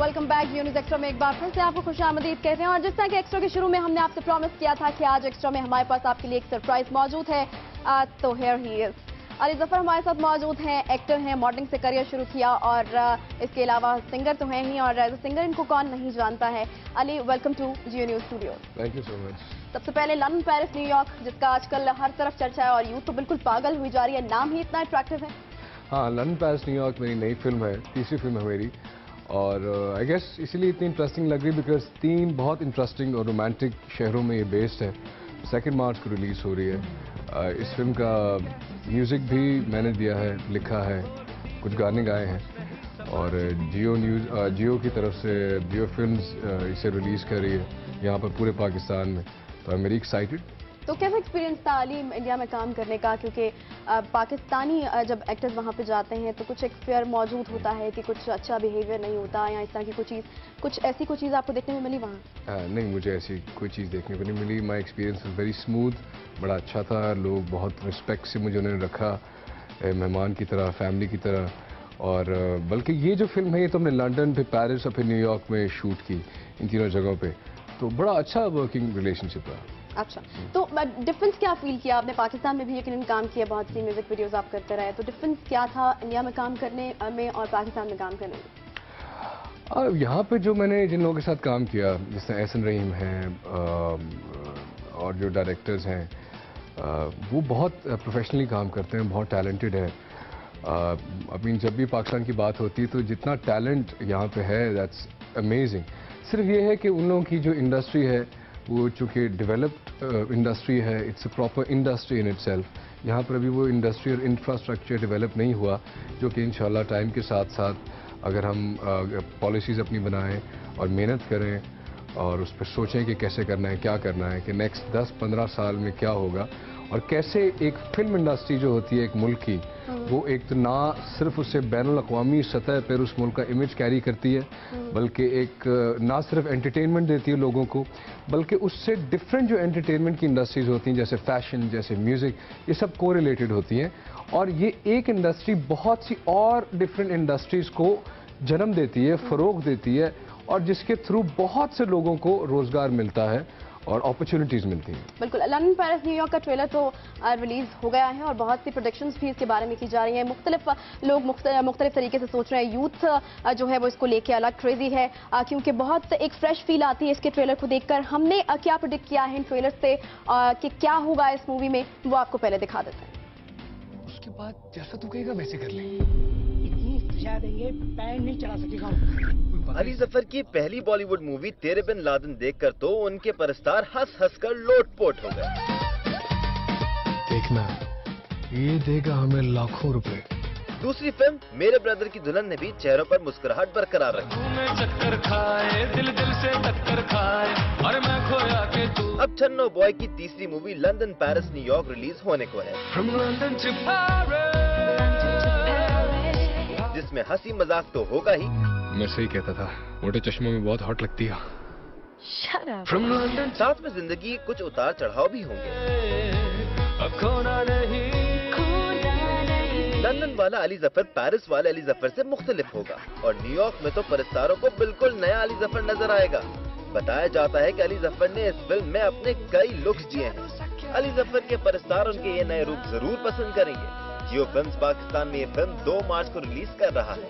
Welcome back news extra में एक बार फिर से आपको खुशामदीद कहते हैं। और जिस तरह के एक्स्ट्रा के शुरू में हमने आपसे प्रॉमिस किया था कि आज एक्स्ट्रा में हमारे पास आपके लिए एक सरप्राइज मौजूद है, तो here he is. Ali Zafar हमारे साथ मौजूद हैं, एक्टर हैं, मॉडलिंग से करियर शुरू किया और इसके अलावा सिंगर तो हैं ही, और एज अ सिंगर इनको कौन नहीं जानता है। Ali, welcome to Geo News studio. Thank you so much. सबसे पहले लंदन, पेरिस, न्यूयॉर्क, जिसका आजकल हर तरफ चर्चा है और यूथ तो बिल्कुल पागल हुई जा रही है, नाम ही इतना अट्रैक्टिव है। हाँ, लंदन, पेरिस, न्यूयॉर्क मेरी नई फिल्म है, तीसरी फिल्म है मेरी, और आई गेस इसीलिए इतनी इंटरेस्टिंग लग रही बिकॉज 3 बहुत इंटरेस्टिंग और रोमांटिक शहरों में ये बेस्ड है। 2 मार्च को रिलीज़ हो रही है। इस फिल्म का म्यूज़िक भी मैंने दिया है, लिखा है, कुछ गाने गाए हैं, और जियो की तरफ से जियो फिल्म्स इसे रिलीज़ कर रही है यहाँ पर पूरे पाकिस्तान में, तो आई एम वेरी एक्साइटेड। तो कैसा एक्सपीरियंस था अली इंडिया में काम करने का, क्योंकि पाकिस्तानी जब एक्टर्स वहाँ पे जाते हैं तो कुछ एक फेयर मौजूद होता है कि कुछ अच्छा बिहेवियर नहीं होता, या इस तरह की कुछ ऐसी चीज़ आपको देखने में मिली वहाँ? नहीं, मुझे ऐसी कोई चीज़ देखने को नहीं मिली। My experience was very smooth, बड़ा अच्छा था। लोग बहुत रिस्पेक्ट से मुझे उन्होंने रखा, मेहमान की तरह, फैमिली की तरह। और बल्कि ये जो फिल्म है ये तो हमने लंदन, फिर पेरिस और फिर न्यूयॉर्क में शूट की, इन तीनों जगहों पे, तो बड़ा अच्छा वर्किंग रिलेशनशिप रहा। अच्छा, तो डिफरेंस क्या फील किया आपने? पाकिस्तान में भी यकीनन काम किया, बहुत सी म्यूजिक वीडियोस आप करते रहे, तो डिफरेंस क्या था इंडिया में काम करने में और पाकिस्तान में काम करने में? यहाँ पे जो मैंने जिन लोगों के साथ काम किया, जैसे एहसन रहीम हैं और जो डायरेक्टर्स हैं, वो बहुत प्रोफेशनली काम करते हैं, बहुत टैलेंटेड है। अभी जब भी पाकिस्तान की बात होती है तो जितना टैलेंट यहाँ पे है, दैट्स अमेजिंग। सिर्फ ये है कि उन लोगों की जो इंडस्ट्री है वो चूँकि डेवलप्ड इंडस्ट्री है, it's a proper industry in itself. यहाँ पर अभी वो इंडस्ट्री और इंफ्रास्ट्रक्चर डेवलप नहीं हुआ, जो कि इंशाल्लाह टाइम के साथ साथ अगर हम पॉलिसीज़ अपनी बनाएं और मेहनत करें और उस पर सोचें कि कैसे करना है, क्या करना है, कि नेक्स्ट 10-15 साल में क्या होगा, और कैसे एक फिल्म इंडस्ट्री जो होती है एक मुल्क की, वो एक तो ना सिर्फ उससे बैनुल-अक़वामी सतह पर उस मुल्क का इमेज कैरी करती है, बल्कि एक ना सिर्फ एंटरटेनमेंट देती है लोगों को, बल्कि उससे डिफरेंट जो एंटरटेनमेंट की इंडस्ट्रीज होती हैं, जैसे फैशन, जैसे म्यूज़िक, ये सब को रिलेटेड होती हैं। और ये एक इंडस्ट्री बहुत सी और डिफरेंट इंडस्ट्रीज़ को जन्म देती है, फ़रोग़ देती है, और जिसके थ्रू बहुत से लोगों को रोज़गार मिलता है और अपॉर्चुनिटीज़ मिलती हैं। बिल्कुल। लंदन, पेरिस, न्यूयॉर्क का ट्रेलर तो रिलीज हो गया है और बहुत सी प्रोडक्शंस भी इसके बारे में की जा रही हैं। मुख्तलिफ लोग मुख्तलिफ तरीके से सोच रहे हैं। यूथ जो है वो इसको लेके अलग क्रेजी है, क्योंकि बहुत एक फ्रेश फील आती है इसके ट्रेलर को देखकर। हमने क्या प्रोडिक्ट किया है इन ट्रेलर से कि क्या होगा इस मूवी में, वो आपको पहले दिखा देते हैं। उसके बाद जैसा तू कहेगा वैसे कर लेंगे। इतनी सजा देंगे पैर नहीं चला सकेगा। अली जफर की पहली बॉलीवुड मूवी तेरे बिन लादेन देखकर तो उनके परस्तार हंस हंस कर लोटपोट हो गए। देखना, ये देगा हमें लाखों रुपए। दूसरी फिल्म मेरे ब्रदर की दुल्हन ने भी चेहरों पर मुस्कुराहट बरकरार रखी। चक्कर खाए दिल से टक्कर खाए और मैं खोया के तू। अब छन्नो बॉय की तीसरी movie London, Paris, New York release होने को है, जिसमें हंसी मजाक तो होगा ही। मैं सही कहता था, मोटे चश्मों में बहुत हॉट लगती है। साथ में जिंदगी कुछ उतार चढ़ाव भी होंगे। लंदन वाला अली जफर पेरिस वाले अली जफर से मुख्तलिफ होगा, और न्यूयॉर्क में तो परस्तारों को बिल्कुल नया अली जफर नजर आएगा। बताया जाता है कि अली जफर ने इस फिल्म में अपने कई लुक्स जिए हैं। अली जफर के परस्तार उनके ये नए रूप जरूर पसंद करेंगे। जियो फिल्म्स पाकिस्तान में ये फिल्म 2 मार्च को रिलीज कर रहा है।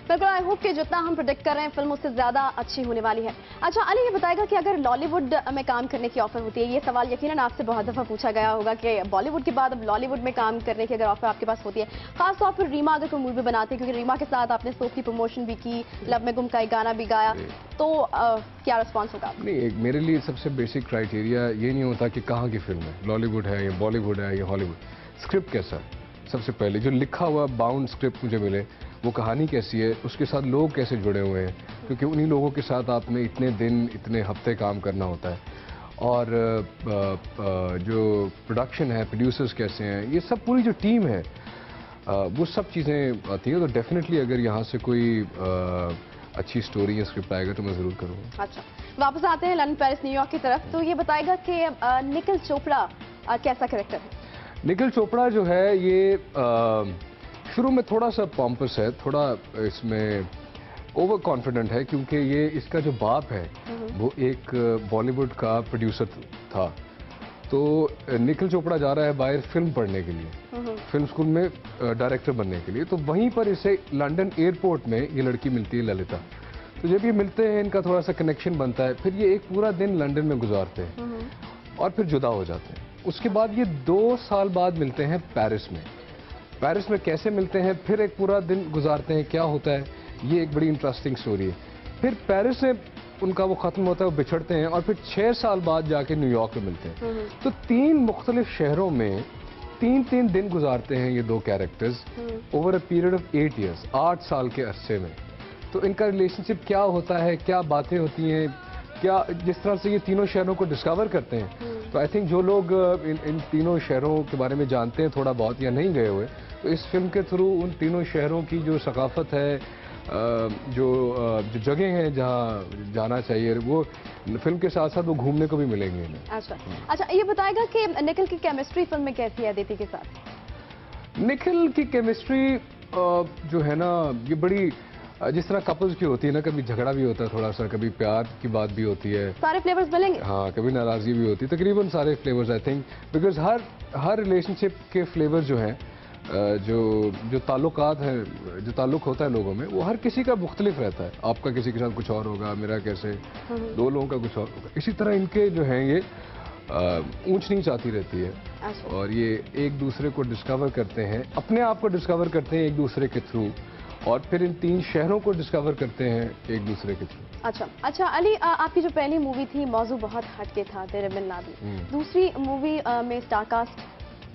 बिल्कुल, आई होप कि जितना हम प्रोडिक्ट कर रहे हैं फिल्म उससे ज्यादा अच्छी होने वाली है। अच्छा अली, ये बताएगा कि अगर लॉलीवुड में काम करने की ऑफर होती है, ये सवाल यकीनन आपसे बहुत दफा पूछा गया होगा कि बॉलीवुड के बाद अब लॉलीवुड में काम करने की अगर ऑफर आपके पास होती है, खासतौर पर रीमा अगर कोई मूवी बनाती है, क्योंकि रीमा के साथ आपने सोप की प्रमोशन भी की, लब में गुम का एक गाना भी गाया, तो क्या रिस्पॉन्स होगा? नहीं, मेरे लिए सबसे बेसिक क्राइटेरिया ये नहीं होता कि कहाँ की फिल्म है, लॉलीवुड है या बॉलीवुड है या हॉलीवुड। स्क्रिप्ट कैसा है, सबसे पहले जो लिखा हुआ बाउंड स्क्रिप्ट मुझे मिले, वो कहानी कैसी है, उसके साथ लोग कैसे जुड़े हुए हैं, क्योंकि उन्हीं लोगों के साथ आपने इतने दिन, इतने हफ्ते काम करना होता है। और जो प्रोडक्शन है, प्रोड्यूसर्स कैसे हैं, ये सब पूरी जो टीम है, वो सब चीज़ें आती हैं। तो डेफिनेटली अगर यहाँ से कोई अच्छी स्टोरी या स्क्रिप्ट आएगा तो मैं ज़रूर करूँगा। अच्छा, वापस आते हैं लंदन, पेरिस, न्यूयॉर्क की तरफ। तो ये बताएगा कि निखिल चोपड़ा कैसा कैरेक्टर है? निखिल चोपड़ा जो है ये शुरू में थोड़ा सा पॉम्पस है, थोड़ा इसमें ओवर कॉन्फिडेंट है, क्योंकि ये इसका जो बाप है वो एक बॉलीवुड का प्रोड्यूसर था। तो निखिल चोपड़ा जा रहा है बाहर फिल्म पढ़ने के लिए, फिल्म स्कूल में डायरेक्टर बनने के लिए। तो वहीं पर इसे लंदन एयरपोर्ट में ये लड़की मिलती है, ललिता। तो जब ये मिलते हैं, इनका थोड़ा सा कनेक्शन बनता है, फिर ये एक पूरा दिन लंदन में गुजारते हैं और फिर जुदा हो जाते हैं। उसके बाद ये 2 साल बाद मिलते हैं पेरिस में। पेरिस में कैसे मिलते हैं, फिर एक पूरा दिन गुजारते हैं, क्या होता है, ये एक बड़ी इंटरेस्टिंग स्टोरी है। फिर पेरिस में उनका वो खत्म होता है, वो बिछड़ते हैं और फिर 6 साल बाद जाके न्यूयॉर्क में मिलते हैं। तो 3 मुख्तलिफ शहरों में 3-3 दिन गुजारते हैं ये 2 characters over a period of 8 years, 8 साल के अरसे में। तो इनका रिलेशनशिप क्या होता है, क्या बातें होती हैं, क्या जिस तरह से ये तीनों शहरों को डिस्कवर करते हैं। तो आई थिंक जो लोग इन तीनों शहरों के बारे में जानते हैं थोड़ा बहुत या नहीं गए हुए, तो इस फिल्म के थ्रू उन तीनों शहरों की जो सकाफत है, जो जगह हैं जहाँ जाना चाहिए, वो फिल्म के साथ साथ वो घूमने को भी मिलेंगे इन्हें। अच्छा, ये बताएगा कि निखिल की केमिस्ट्री फिल्म में कैसी है अदिति के साथ? निखिल की केमिस्ट्री जो है ना, ये बड़ी जिस तरह कपल्स की होती है ना, कभी झगड़ा भी होता है थोड़ा सा, कभी प्यार की बात भी होती है, सारे फ्लेवर्स मिलेंगे। हाँ, कभी नाराजगी भी होती है, तकरीबन सारे flavours I think, because her relationship के फ्लेवर जो हैं, जो ताल्लुकात हैं, जो ताल्लुक होता है लोगों में, वो हर किसी का मुख्तलिफ रहता है। आपका किसी के साथ कुछ और होगा, मेरा कैसे, 2 लोगों का कुछ और होगा। इसी तरह इनके जो हैं ये ऊंच नीच आती रहती है। और ये एक दूसरे को डिस्कवर करते हैं, अपने आप को डिस्कवर करते हैं एक दूसरे के थ्रू, और फिर इन 3 शहरों को डिस्कवर करते हैं एक दूसरे के थ्रू। अच्छा अली, आपकी जो पहली मूवी थी मौजू बहुत हटके था, तेरे मिलना भी। दूसरी मूवी में स्टारकास्ट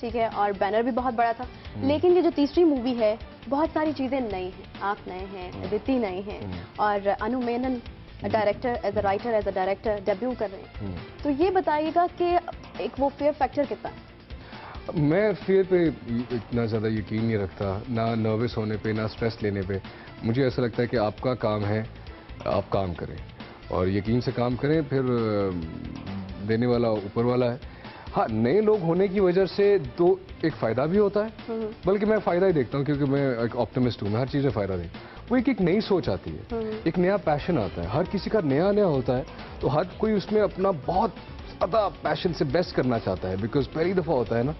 ठीक है और बैनर भी बहुत बड़ा था, लेकिन ये जो तीसरी मूवी है बहुत सारी चीजें नई हैं, आप नए हैं, अदिति नई हैं और Anu Menon director as a writer as a director debut कर रहे हैं। तो ये बताइएगा कि एक वो फेयर फैक्टर कितना है? मैं फेयर पे इतना ज़्यादा यकीन नहीं रखता, ना नर्वस होने पे, ना स्ट्रेस लेने पे। मुझे ऐसा लगता है कि आपका काम है, आप काम करें और यकीन से काम करें, फिर देने वाला ऊपर वाला है। हाँ, नए लोग होने की वजह से तो एक फ़ायदा भी होता है, बल्कि मैं फ़ायदा ही देखता हूँ, क्योंकि मैं एक ऑप्टिमिस्ट हूँ, मैं हर चीज़ में फ़ायदा देखता हूँ। वो एक नई सोच आती है, एक नया पैशन आता है, हर किसी का नया नया होता है, तो हर कोई उसमें अपना बहुत ज़्यादा पैशन से बेस्ट करना चाहता है, बिकॉज पहली दफ़ा होता है ना।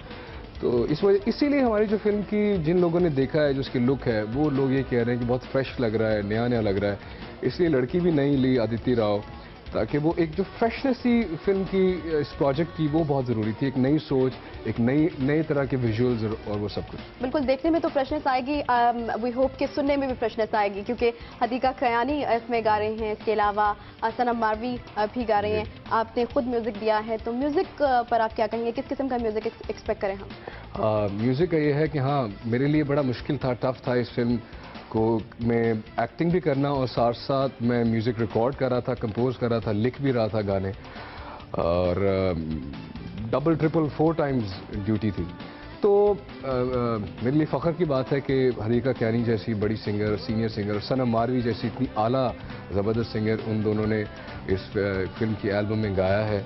तो इसीलिए हमारी जो फिल्म की जिन लोगों ने देखा है, जो उसकी लुक है, वो लोग ये कह रहे हैं कि बहुत फ्रेश लग रहा है, नया नया लग रहा है। इसलिए लड़की भी नई ली अदिति राव, ताकि वो एक जो फ्रेशनेस थी फिल्म की, इस प्रोजेक्ट की, वो बहुत ज़रूरी थी। एक नई सोच, एक नई तरह के विजुअल्स और वो सब कुछ। बिल्कुल, देखने में तो फ्रेशनेस आएगी, वी होप कि सुनने में भी फ्रेशनेस आएगी, क्योंकि हदीका खयानी इसमें गा रहे हैं, इसके अलावा सनम मारवी भी गा रहे हैं। आपने खुद म्यूजिक दिया है, तो म्यूजिक पर आप क्या कहेंगे, किस किस्म का म्यूजिक एक्सपेक्ट करें हम? म्यूजिक का ये है कि हाँ, मेरे लिए बड़ा मुश्किल था, टफ था इस फिल्म को मैं एक्टिंग भी करना और साथ साथ मैं म्यूज़िक रिकॉर्ड कर रहा था, कंपोज कर रहा था, लिख भी रहा था गाने, और डबल ट्रिपल 4 टाइम्स ड्यूटी थी। तो मेरे लिए फ़ख्र की बात है कि हदीका खयानी जैसी बड़ी सिंगर, सीनियर सिंगर, सनम मारवी जैसी इतनी आला ज़बरदस्त सिंगर, उन दोनों ने इस फिल्म की एल्बम में गाया है।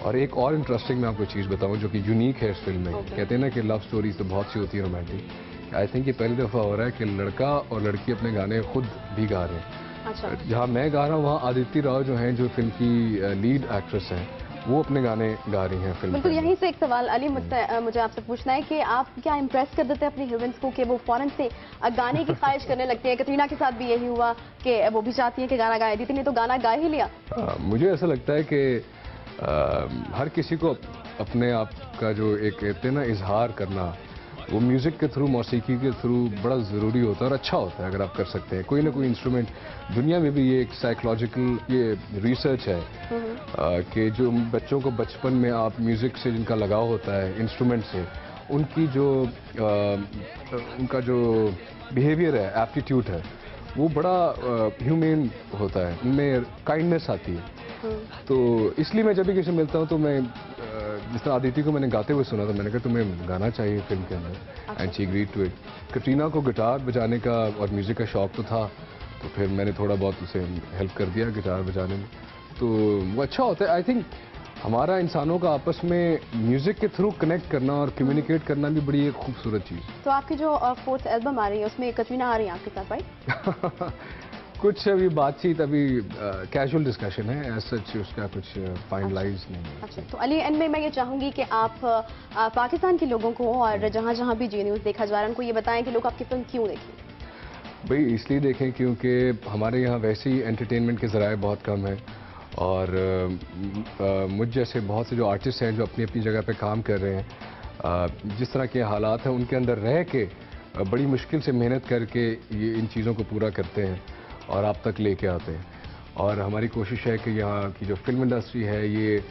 और एक और इंटरेस्टिंग मैं आपको चीज़ बताऊँ जो कि यूनिक है इस फिल्म में। कहते हैं ना कि लव स्टोरीज तो बहुत सी होती है रोमांटिक, आई थिंक ये पहली दफ़ा हो रहा है कि लड़का और लड़की अपने गाने खुद भी गा रहे हैं। अच्छा। जहाँ मैं गा रहा हूँ वहाँ अदिति राव जो हैं, जो फिल्म की लीड एक्ट्रेस हैं, वो अपने गाने गा रही हैं फिल्म। बिल्कुल, यहीं से एक सवाल अली मुझे आपसे पूछना है कि आप क्या इम्प्रेस कर देते हैं अपनी हीरोइंस को कि वो फौरन से गाने की ख्वाहिश करने लगती है? कतरीना के साथ भी यही हुआ कि वो भी चाहती है कि गाना गाए, अदिति ने तो गाना गा ही लिया। मुझे ऐसा लगता है कि हर किसी को अपने आप का जो एक कहते हैं ना इजहार करना, वो म्यूज़िक के थ्रू, मौसीकी के थ्रू बड़ा ज़रूरी होता है और अच्छा होता है अगर आप कर सकते हैं। कोई ना कोई इंस्ट्रूमेंट, दुनिया में भी ये एक साइकोलॉजिकल ये रिसर्च है कि जो बच्चों को बचपन में आप म्यूज़िक से जिनका लगाव होता है, इंस्ट्रूमेंट से, उनकी जो उनका जो बिहेवियर है, एप्टीट्यूड है, वो बड़ा ह्यूमेन होता है, उनमें काइंडनेस आती है। तो इसलिए मैं जब भी किसी से मिलता हूँ तो मैं जिस तरह अदिति को मैंने गाते हुए सुना, तो मैंने कहा तुम्हें गाना चाहिए फिल्म के अंदर, and she agreed to it. Katrina को गिटार बजाने का और म्यूज़िक का शौक तो था, तो फिर मैंने थोड़ा बहुत उसे हेल्प कर दिया गिटार बजाने में, तो वो अच्छा होता है। आई थिंक हमारा इंसानों का आपस में म्यूजिक के थ्रू कनेक्ट करना और कम्युनिकेट करना भी बड़ी एक खूबसूरत चीज़। तो आपकी जो 4th एल्बम आ रही है उसमें कतरीना आ रही है आपके साथ, राइट? कुछ अभी बातचीत, अभी कैजुअल डिस्कशन है, एज सच उसका कुछ फाइनलाइज नहीं है। अच्छा, तो अली एंड में मैं ये चाहूंगी कि आप पाकिस्तान के लोगों को और जहां जहां भी जी न्यूज़ देखा जा रहा है उनको ये बताएं कि लोग आपकी फिल्म क्यों देखें। भाई इसलिए देखें क्योंकि हमारे यहाँ वैसे ही एंटरटेनमेंट के ज़राए बहुत कम हैं और मुझ जैसे बहुत से जो आर्टिस्ट हैं जो अपनी अपनी जगह पे काम कर रहे हैं, जिस तरह के हालात हैं उनके अंदर रह के बड़ी मुश्किल से मेहनत करके ये इन चीज़ों को पूरा करते हैं और आप तक लेके आते हैं। और हमारी कोशिश है कि यहाँ की जो फिल्म इंडस्ट्री है, ये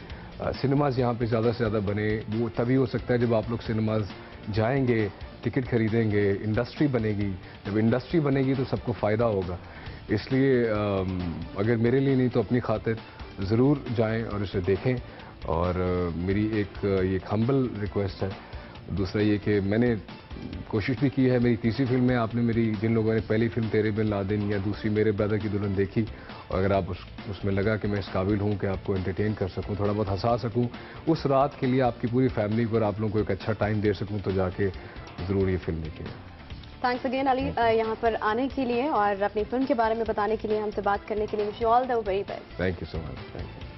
सिनेमाज़ यहाँ पे ज़्यादा से ज़्यादा बने। वो तभी हो सकता है जब आप लोग सिनेमाज़ जाएंगे, टिकट खरीदेंगे, इंडस्ट्री बनेगी। जब इंडस्ट्री बनेगी तो सबको फ़ायदा होगा। इसलिए अगर मेरे लिए नहीं तो अपनी खातिर ज़रूर जाएं और इसे देखें। और मेरी ये हम्बल रिक्वेस्ट है। दूसरा ये कि मैंने कोशिश भी की है, मेरी तीसरी फिल्म है, आपने मेरी जिन लोगों ने पहली फिल्म तेरे बिन लादेन या दूसरी मेरे ब्रदर की दुल्हन देखी, और अगर आप उसमें लगा कि मैं इस काबिल हूँ कि आपको एंटरटेन कर सकूँ, थोड़ा बहुत हंसा सकूँ, उस रात के लिए आपकी पूरी फैमिली को और आप लोगों को एक अच्छा टाइम दे सकूँ, तो जाके ज़रूर ये फिल्म देखिए। थैंक्स अगेन अली यहाँ पर आने के लिए और अपनी फिल्म के बारे में बताने के लिए, हमसे बात करने के लिए। Wish you all the very best. Thank you so much. Thank you.